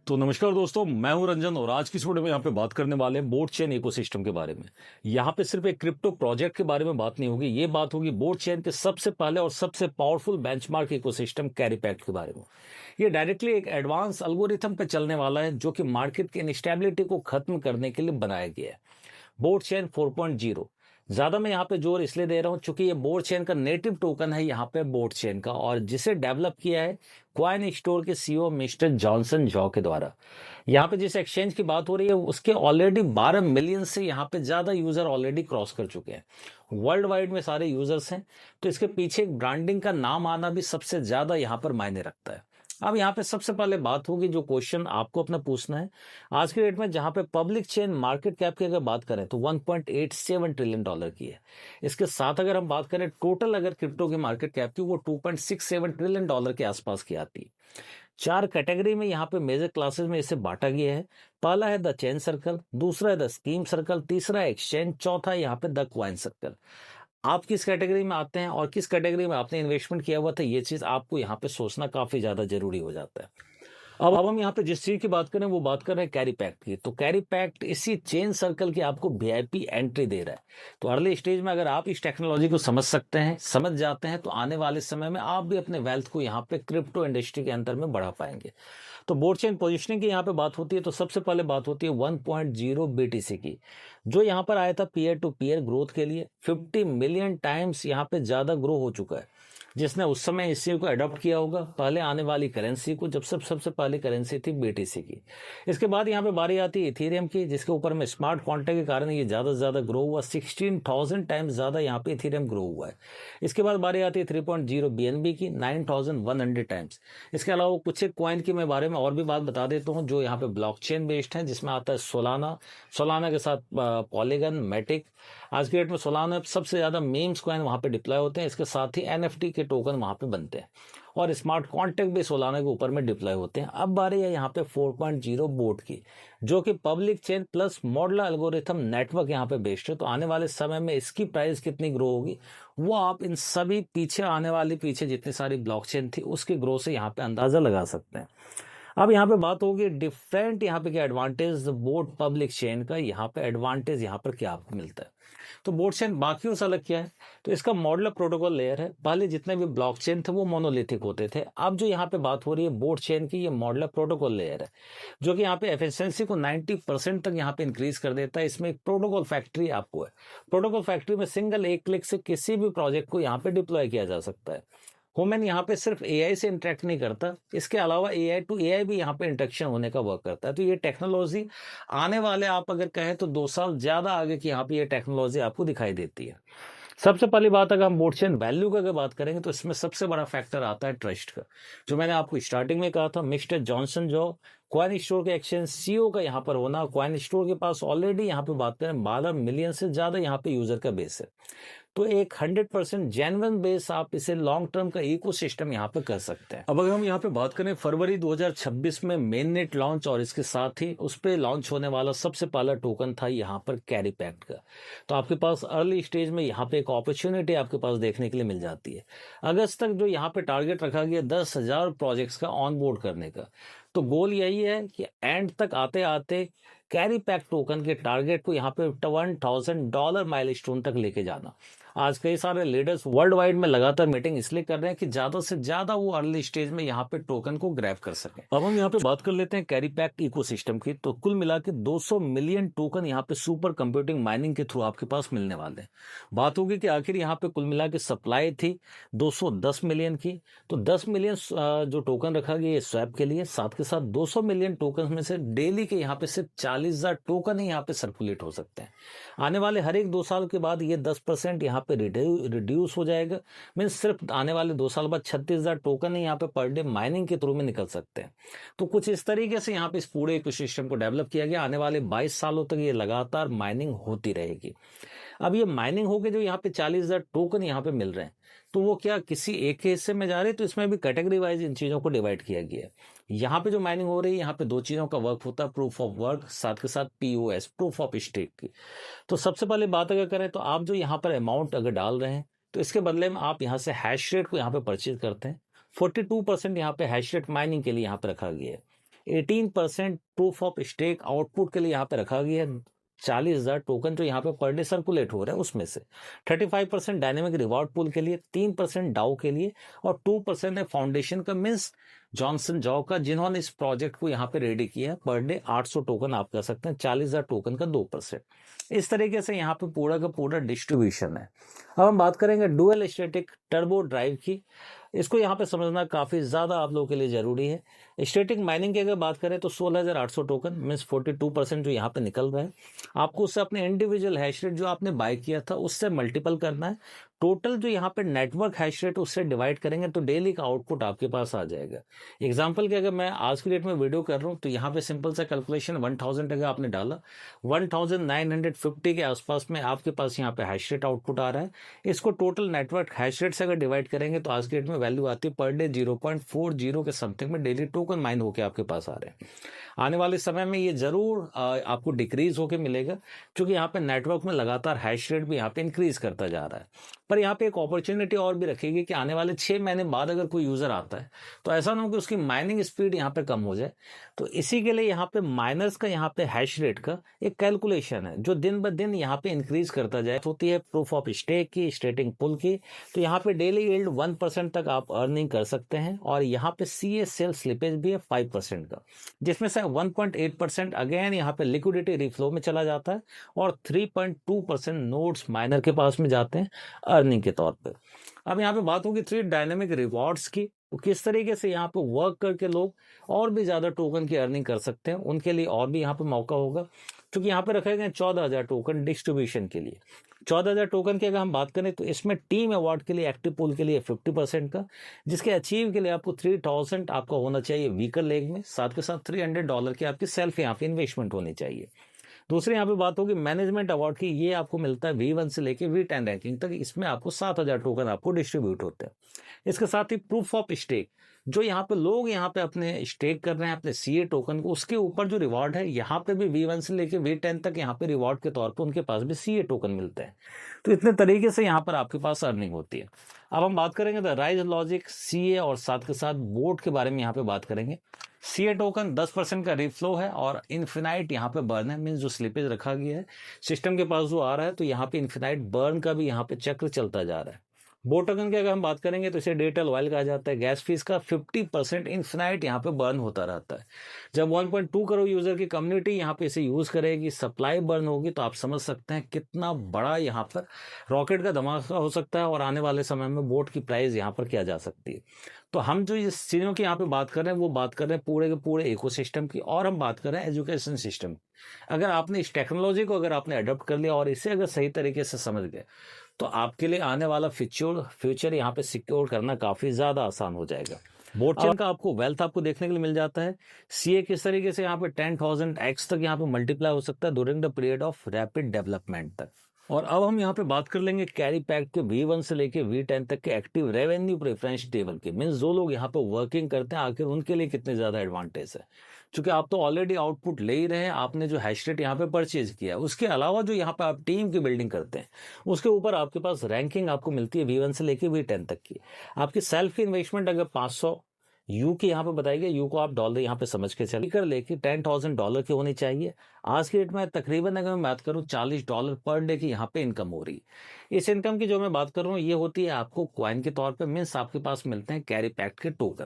तो नमस्कार दोस्तों, मैं हूं रंजन और आज की इस वीडियो में यहाँ पे बात करने वाले हैं बोर्ड चेन इकोसिस्टम के बारे में। यहाँ पे सिर्फ एक क्रिप्टो प्रोजेक्ट के बारे में बात नहीं होगी, ये बात होगी बोर्ड चेन के सबसे पहले और सबसे पावरफुल बेंचमार्क इकोसिस्टम कैरीपैक्ट के बारे में। ये डायरेक्टली एक एडवांस एल्गोरिथम पे चलने वाला है जो कि मार्केट की इनस्टेबिलिटी को खत्म करने के लिए बनाया गया है। बोर्ड चेन 4.0 ज्यादा मैं यहाँ पे जोर इसलिए दे रहा हूँ क्योंकि ये बोर्ड चेन का नेटिव टोकन है यहाँ पे बोर्ड चेन का, और जिसे डेवलप किया है कॉइन स्टोर के सीईओ मिस्टर जॉनसन जॉ के द्वारा। यहाँ पे जिस एक्सचेंज की बात हो रही है उसके ऑलरेडी 12 मिलियन से यहाँ पे ज्यादा यूजर ऑलरेडी क्रॉस कर चुके हैं। वर्ल्ड वाइड में सारे यूजर्स हैं, तो इसके पीछे एक ब्रांडिंग का नाम आना भी सबसे ज्यादा यहाँ पर मायने रखता है। अब यहाँ पे सबसे पहले बात होगी, जो क्वेश्चन आपको अपना पूछना है आज के डेट में, जहां पे पब्लिक चेन मार्केट कैप की अगर बात करें तो 1.87 ट्रिलियन डॉलर की है। इसके साथ अगर हम बात करें टोटल अगर क्रिप्टो की मार्केट कैप की, वो 2.67 ट्रिलियन डॉलर के आसपास की आती है। 4 कैटेगरी में यहाँ पे मेजर क्लासेस में इसे बांटा गया है। पहला है द चेन सर्कल, दूसरा है द स्कीम सर्कल, तीसरा एक्सचेंज, चौथा यहाँ पे द क्वाइन सर्कल। आप किस कैटेगरी में आते हैं और किस कैटेगरी में आपने इन्वेस्टमेंट किया हुआ था, ये चीज आपको यहाँ पे सोचना काफी ज्यादा जरूरी हो जाता है। अब हम यहाँ पे जिस चीज की बात करें वो बात कर रहे हैं कैरी पैक्ट की। तो कैरी पैक्ट इसी चेन सर्कल की आपको वीआईपी एंट्री दे रहा है। तो अर्ली स्टेज में अगर आप इस टेक्नोलॉजी को समझ सकते हैं, समझ जाते हैं, तो आने वाले समय में आप भी अपने वेल्थ को यहाँ पे क्रिप्टो इंडस्ट्री के अंदर में बढ़ा पाएंगे। तो बोर्ड चेन पोजिशनिंग की यहाँ पे बात होती है तो सबसे पहले बात होती है 1.0 बीटीसी की, जो यहाँ पर आया था पीयर टू पीयर ग्रोथ के लिए। 50 मिलियन टाइम्स यहाँ पे ज्यादा ग्रो हो चुका है। जिसने उस समय इस चीज को अडॉप्ट किया होगा पहले आने वाली करेंसी को, जब सबसे पहले करेंसी थी बीटीसी की। इसके बाद यहाँ पे बारी आती है इथेरियम की, जिसके ऊपर में स्मार्ट कॉन्ट्रैक्ट के कारण ये ज्यादा से ज्यादा ग्रो हुआ। 16,000 टाइम्स ज्यादा यहाँ पे इथेरियम ग्रो हुआ है। इसके बाद बारी आती है 3.0 बीएनबी की, 9,100 टाइम्स। इसके अलावा कुछ एक कॉइन की मैं बारे में और भी बात बता देता हूँ जो यहाँ पे ब्लॉकचेन बेस्ड है, जिसमें आता है सोलाना के साथ पॉलीगन, मैटिक। आज के डेट में सोलाना सबसे ज्यादा मीम्स कॉइन वहां पे डिप्लॉय होते हैं। इसके साथ ही एनएफटी के टोकन वहां पे बनते हैं और स्मार्ट कॉन्ट्रैक्ट भी सोलाना के ऊपर में डिप्लॉय होते हैं। अब बारी है यहाँ पे 4.0 बोर्ड की, जो कि public chain plus model algorithm network यहाँ पे बेस्ड है। तो आने वाले समय में इसकी प्राइस कितनी ग्रो होगी वो आप इन सभी पीछे जितनी सारी ब्लॉकचेन थी उसकी ग्रो से यहाँ पे अंदाजा लगा सकते हैं। अब यहाँ पे बात होगी डिफरेंट यहाँ पे क्या एडवांटेज बोर्ड पब्लिक चेन का, यहाँ पे एडवांटेज यहाँ पर क्या आपको मिलता है। तो बोर्ड चेन बाकियों से अलग क्या है, तो इसका मॉडुलर प्रोटोकॉल लेयर है। पहले जितने भी ब्लॉकचेन थे वो मोनोलिथिक होते थे। अब जो यहाँ पे बात हो रही है बोर्ड चेन की, ये मॉडुलर प्रोटोकॉल लेयर है, जो कि यहाँ पे एफिशिएंसी को 90% तक यहाँ पे इंक्रीज कर देता है। इसमें एक प्रोटोकॉल फैक्ट्री आपको है। प्रोटोकॉल फैक्ट्री में सिंगल एक क्लिक से किसी भी प्रोजेक्ट को यहाँ पे डिप्लॉय किया जा सकता है। ह्यूमन यहाँ पे सिर्फ एआई से इंटरेक्ट नहीं करता, इसके अलावा एआई टू एआई भी यहाँ पे इंटरेक्शन होने का वर्क करता है। तो ये टेक्नोलॉजी आने वाले आप अगर कहें तो 2 साल ज्यादा आगे की यहाँ पे ये टेक्नोलॉजी आपको दिखाई देती है। सबसे पहली बात अगर हम बोर्ड चेन वैल्यू का अगर बात करेंगे तो इसमें सबसे बड़ा फैक्टर आता है ट्रस्ट का। जो मैंने आपको स्टार्टिंग में कहा था, मिस्टर जॉनसन जो कॉइन स्टोर के एक्सचेंज सीईओ का यहाँ पर होना, कॉइन स्टोर के पास ऑलरेडी यहाँ पे बात करें 12 मिलियन से ज्यादा यहाँ पे यूजर का बेस है। तो एक 100% जेन्युइन बेस आप इसे लॉन्ग टर्म का इकोसिस्टम यहाँ पे कर सकते हैं। अब अगर हम यहाँ पे बात करें फरवरी 2026 में मेन नेट लॉन्च, और इसके साथ ही उस पर लॉन्च होने वाला सबसे पहला टोकन था यहाँ पर कैरी पैक्ट का। तो आपके पास अर्ली स्टेज में यहाँ पे एक अपॉर्चुनिटी आपके पास देखने के लिए मिल जाती है। अगस्त तक जो यहाँ पे टारगेट रखा गया 10,000 प्रोजेक्ट्स का ऑन बोर्ड करने का, तो गोल यही है कि एंड तक आते आते कैरी पैक टोकन के टारगेट को यहाँ पे $1,000 माइलस्टोन तक लेके जाना। आज कई सारे लीडर्स वर्ल्ड वाइड में लगातार मीटिंग इसलिए कर रहे हैं कि ज्यादा से ज्यादा वो अर्ली स्टेज में यहाँ पे टोकन को ग्रैब कर सकें। अब हम यहाँ पे बात कर लेते हैं कैरी पैक इकोसिस्टम की। तो कुल मिला के 200 मिलियन टोकन यहाँ पे सुपर कंप्यूटिंग माइनिंग के थ्रू आपके पास मिलने वाले हैं। बात होगी कि आखिर यहाँ पे कुल मिला के सप्लाई थी 210 मिलियन की, तो 10 मिलियन जो टोकन रखा गया स्वैप के लिए, साथ के साथ 200 मिलियन टोकन में से डेली के यहाँ पे सिर्फ 40,000 टोकन ही यहाँ पे सर्कुलेट हो सकते हैं। आने वाले हर एक 2 साल के बाद ये 10% यहाँ पे रिड्यूस हो जाएगा। मीन्स सिर्फ आने वाले 2 साल बाद 36,000 टोकन ही यहाँ पे पर डे माइनिंग के थ्रू में निकल सकते हैं। तो कुछ इस तरीके से यहाँ पे इस पूरे इकोसिस्टम को डेवलप किया गया। आने वाले 22 सालों तक ये लगातार माइनिंग होती रहेगी। अब ये माइनिंग होके जो यहाँ पे 40,000 टोकन यहाँ पे मिल रहे हैं, तो वो क्या किसी एक हिस्से में जा रहे हैं, तो इसमें भी कैटेगरी वाइज इन चीजों को डिवाइड किया गया है। यहाँ पे जो माइनिंग हो रही है, यहाँ पे 2 चीजों का वर्क होता है, प्रूफ ऑफ वर्क, साथ के साथ पीओएस, प्रूफ ऑफ स्टेक की। तो सबसे पहले बात अगर करें तो आप जो यहाँ पर अमाउंट अगर डाल रहे हैं, तो इसके बदले में आप यहाँ से हैश रेट को यहाँ पे परचेज करते हैं। 42% यहाँ पे हैश रेट माइनिंग के लिए यहाँ पे रखा गया है। 18% प्रूफ ऑफ स्टेक आउटपुट के लिए यहाँ पे रखा गया है। 40,000 टोकन जो यहाँ पे पर डे सर्कुलेट हो रहे हैं उसमें से 35% डायनेमिक रिवॉर्ड पूल के लिए, 3% डाउ के लिए और 2% है फाउंडेशन का, मीन्स जॉनसन जॉ का, जिन्होंने इस प्रोजेक्ट को यहाँ पे रेडी किया है। पर डे 800 टोकन आप कर सकते हैं, 40,000 टोकन का 2%। इस तरीके से यहाँ पे पूरा का पूरा डिस्ट्रीब्यूशन है। अब हम बात करेंगे डुअल स्टैटिक टर्बो ड्राइव की। इसको यहाँ पे समझना काफ़ी ज़्यादा आप लोगों के लिए ज़रूरी है। स्टैटिक माइनिंग की अगर बात करें तो 16,800 टोकन मीन्स 42% जो यहाँ पे निकल रहा है, आपको उससे अपने इंडिविजुअल हैश रेट जो आपने बाय किया था उससे मल्टीपल करना है। टोटल जो यहाँ पे नेटवर्क हैश रेट उससे डिवाइड करेंगे तो डेली का आउटपुट आपके पास आ जाएगा। एग्जाम्पल के अगर मैं आज की डेट में वीडियो कर रहा हूँ तो यहाँ पे सिंपल सा कैलकुलेशन 1000 अगर आपने डाला 1950 के आसपास में आपके पास यहाँ पे हैश रेट आउटपुट आ रहा है। इसको टोटल नेटवर्क हैश रेट से अगर डिवाइड करेंगे तो आज की डेट में वैल्यू आती है पर डे 0.40 के समथिंग में डेली टोकन माइन होकर आपके पास आ रहे हैं। आने वाले समय में ये जरूर आपको डिक्रीज होकर मिलेगा, क्योंकि यहाँ पे नेटवर्क में लगातार हैश रेट भी यहाँ पे इंक्रीज करता जा रहा है। पर यहाँ पे एक अपॉर्चुनिटी और भी रखेगी कि आने वाले 6 महीने बाद अगर कोई यूजर आता है तो ऐसा ना हो कि उसकी माइनिंग स्पीड यहाँ पे कम हो जाए। तो इसी के लिए यहाँ पे माइनर्स का यहाँ पे हैश रेट का एक कैलकुलेशन है जो दिन ब दिन यहाँ पे इंक्रीज करता जाए। होती है प्रूफ ऑफ स्टेक की, स्टेटिंग पुल की। तो यहाँ पे डेली यील्ड 1% तक आप अर्निंग कर सकते हैं और यहाँ पे CA सेल स्लिपेज भी है 5% का, जिसमें से 1.8% अगेन यहाँ पे लिक्विडिटी रिफ्लो में चला जाता है और 3.2% नोड्स माइनर के पास में जाते हैं अर्निंग के तौर पे। अब यहाँ पे बात होगी 3 डायनेमिक रिवॉर्ड्स की, तो किस तरीके से यहाँ पे वर्क करके लोग और भी ज्यादा टोकन की अर्निंग कर सकते हैं, उनके लिए और भी यहाँ पे मौका होगा। क्योंकि यहाँ पे रखे गए 14,000 टोकन डिस्ट्रीब्यूशन के लिए। 14,000 टोकन की अगर हम बात करें तो इसमें टीम अवार्ड के लिए, एक्टिव पूल के लिए 50% का, जिसके अचीव के लिए आपको 3,000 आपका होना चाहिए वीकर लेग में, साथ के साथ $300 की आपकी सेल्फ यहाँ पे इन्वेस्टमेंट होनी चाहिए। दूसरी यहाँ पे बात होगी मैनेजमेंट अवार्ड की। ये आपको मिलता है V1 से लेके V10 रैंकिंग तक। इसमें आपको 7,000 टोकन आपको डिस्ट्रीब्यूट होते हैं। इसके साथ ही प्रूफ ऑफ स्टेक, जो यहाँ पे लोग यहाँ पे अपने स्टेक कर रहे हैं अपने CA टोकन को, उसके ऊपर जो रिवॉर्ड है यहाँ पे भी V1 से लेके V10 तक यहाँ पे रिवॉर्ड के तौर पे उनके पास भी CA टोकन मिलते हैं। तो इतने तरीके से यहाँ पर आपके पास अर्निंग होती है। अब हम बात करेंगे द राइज लॉजिक, CA और साथ के साथ बोट के बारे में यहाँ पे बात करेंगे। CA टोकन 10% का रिफ्लो है और इन्फिनाइट यहाँ पे बर्न है, मीन्स जो स्लिपेज रखा गया है सिस्टम के पास जो आ रहा है, तो यहाँ पे इन्फिनाइट बर्न का भी यहाँ पे चक्र चलता जा रहा है। बोट टोकन की अगर हम बात करेंगे तो इसे डिजिटल ऑयल कहा जाता है। गैस फीस का 50% इन्फिनाइट यहाँ पे बर्न होता रहता है। जब 1.2 करोड़ यूजर की कम्युनिटी यहाँ पे इसे यूज करेगी, सप्लाई बर्न होगी, तो आप समझ सकते हैं कितना बड़ा यहाँ पर रॉकेट का धमाका हो सकता है और आने वाले समय में बोट की प्राइस यहाँ पर क्या जा सकती है। तो हम जो इस चीज़ों की यहाँ पे बात कर रहे हैं वो बात कर रहे हैं पूरे के पूरे इकोसिस्टम की, और हम बात कर रहे हैं एजुकेशन सिस्टम। अगर आपने इस टेक्नोलॉजी को अगर आपने अडॉप्ट कर लिया और इसे अगर सही तरीके से समझ गए तो आपके लिए आने वाला फ्यूचर यहाँ पे सिक्योर करना काफ़ी ज़्यादा आसान हो जाएगा। बोट चेन का आपको वेल्थ आपको देखने के लिए मिल जाता है। CA किस तरीके से यहाँ पे 10,000x तक यहाँ पे मल्टीप्लाई हो सकता है during the period of rapid development तक। और अब हम यहाँ पे बात कर लेंगे कैरी पैक के V1 से लेके V10 तक के एक्टिव रेवेन्यू प्रेफरेंस टेबल के, मीन्स जो लोग यहाँ पे वर्किंग करते हैं आखिर उनके लिए कितने ज़्यादा एडवांटेज है। क्योंकि आप तो ऑलरेडी आउटपुट ले ही रहे हैं, आपने जो हैश रेट यहाँ पे परचेज किया है, उसके अलावा जो यहाँ पे आप टीम की बिल्डिंग करते हैं उसके ऊपर आपके पास रैंकिंग आपको मिलती है V1 से लेके V10 तक की। आपकी सेल्फ की इन्वेस्टमेंट अगर 500 यू की यहाँ पे बताइए, यू को आप डॉलर यहाँ पे समझ के चलिए कर लेके $10,000 की होनी चाहिए। आज की डेट में तकरीबन अगर मैं बात करूँ $40 पर डे की यहाँ पे इनकम हो रही है। इस इनकम की जो मैं बात कर रहा हूँ ये होती है आपको क्वाइन के तौर पे, मीन्स आपके पास मिलते हैं कैरी पैक्ट के टोकन।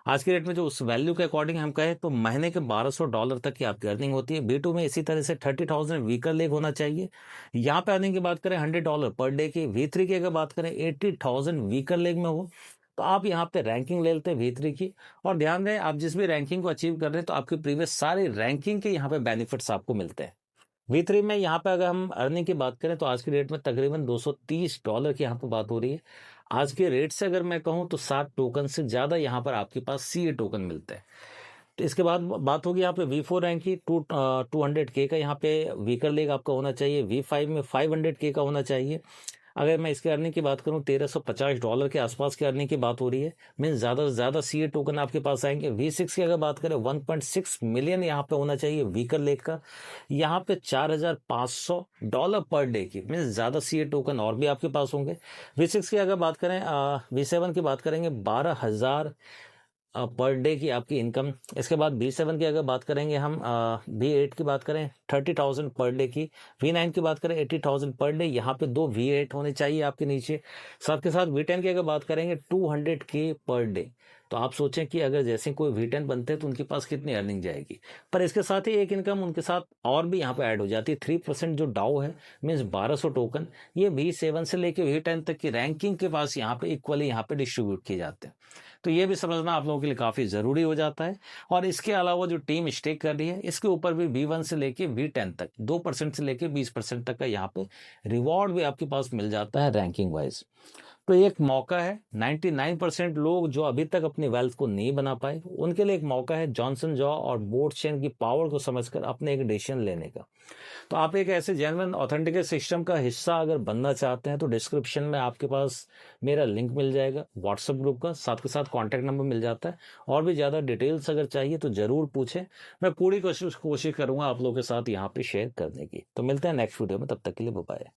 आज की डेट में जो उस वैल्यू के अकॉर्डिंग हम कहें तो महीने के $1,200 तक की आपकी अर्निंग होती है। B2 में इसी तरह से 30,000 वीकर लेग होना चाहिए। यहाँ पे अर्निंग की बात करें $100 पर डे की। V3 की अगर बात करें 80,000 वीकर लेग में हो तो आप यहाँ पे रैंकिंग ले लेते हैं V3 की। और ध्यान दें आप जिस भी रैंकिंग को अचीव कर रहे हैं तो आपके प्रीवियस सारे रैंकिंग के यहाँ पे बेनिफिट्स आपको मिलते हैं। V3 में यहाँ पे अगर हम अर्निंग की बात करें तो आज की डेट में तकरीबन $230 की यहाँ पे बात हो रही है। आज के रेट से अगर मैं कहूँ तो 7 टोकन से ज़्यादा यहाँ पर आपके पास CA टोकन मिलते हैं। तो इसके बाद बात होगी यहाँ पे V4 रैंक की। 200K का यहाँ पे वीकर लेग आपका होना चाहिए। V5 में 500K का होना चाहिए। अगर मैं इसके अर्निंग की बात करूँ $1,350 के आसपास की अर्निंग की बात हो रही है, मीन्स ज़्यादा से ज़्यादा CA टोकन आपके पास आएंगे। V6 की अगर बात करें 1.6 मिलियन यहाँ पे होना चाहिए वीकर लेग का। यहाँ पे $4,500 पर डे की, मीन्स ज़्यादा CA टोकन और भी आपके पास होंगे। V6 की अगर बात करें V7 की बात करेंगे 12,000 पर डे की आपकी इनकम। इसके बाद B7 की अगर बात करेंगे हम, B8 की बात करें 30,000 पर डे की, V9 की बात करें 80,000 पर डे। यहाँ पे 2 V8 होने चाहिए आपके नीचे। साथ के साथ V10 की अगर बात करेंगे 200K पर डे। तो आप सोचें कि अगर जैसे कोई V10 बनते हैं तो उनके पास कितनी अर्निंग जाएगी। पर इसके साथ ही एक इनकम उनके साथ और भी यहाँ पे ऐड हो जाती है। 3% जो डाउ है, मीन्स 1200 टोकन, ये B7 से लेके V10 तक की रैंकिंग के पास यहाँ पे इक्वली यहाँ पे डिस्ट्रीब्यूट किए जाते हैं। तो ये भी समझना आप लोगों के लिए काफ़ी ज़रूरी हो जाता है। और इसके अलावा जो टीम स्टेक कर रही है, इसके ऊपर भी B1 से लेके V10 तक 2% से लेके 20% तक का यहाँ पे रिवॉर्ड भी आपके पास मिल जाता है रैंकिंग वाइज। तो ये एक मौका है। 99% लोग जो अभी तक अपनी वेल्थ को नहीं बना पाए, उनके लिए एक मौका है जॉनसन जॉ और बोर्ड चेन की पावर को समझकर अपने एक डिसीजन लेने का। तो आप एक ऐसे जेन्युइन ऑथेंटिकेट सिस्टम का हिस्सा अगर बनना चाहते हैं तो डिस्क्रिप्शन में आपके पास मेरा लिंक मिल जाएगा व्हाट्सएप ग्रुप का, साथ के साथ कॉन्टैक्ट नंबर मिल जाता है। और भी ज़्यादा डिटेल्स अगर चाहिए तो ज़रूर पूछें, मैं पूरी कोशिश करूँगा आप लोगों के साथ यहाँ पे शेयर करने की। तो मिलते हैं नेक्स्ट वीडियो में, तब तक के लिए बाय बाय।